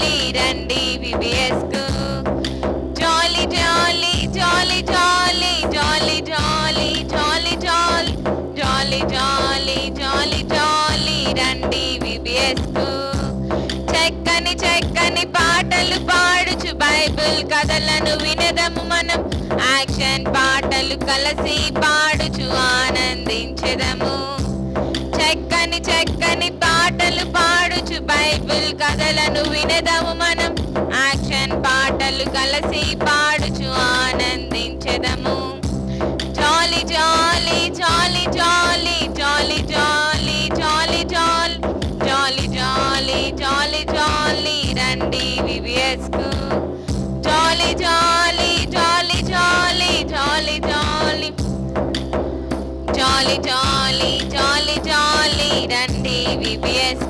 జాలీ రండి విబిఎస్ కు. జాలీ జాలీ జాలీ జాలీ జాలీ జాలీ జాలీ జాలీ జాలీ జాలీ జాలీ జాలీ రండి విబిఎస్ కు. చక్కని చక్కని పాటలు పాడుచు బైబిల్ కథలను వినదము మనం. యాక్షన్ పాటలు కలిసి పాడుచు ఆనందించెదము. చక్కని చక్కని పాటలు పాడుచు బైబిల్ కథలను వినదము మనం. యాక్షన్ పాటలు కలిసి పాడుచు ఆనందించెదము. జాలీ జాలీ జాలీ జాలీ జాలీ జాలీ జాలీ జాలీ జాలీ జాలీ జాలీ జాలీ రండి విబిఎస్ కు. జాలీ జాలీ జాలీ జాలీ జాలీ జాలీ జాలీ జాలీ జాలీ జాలీ రండి విబిఎస్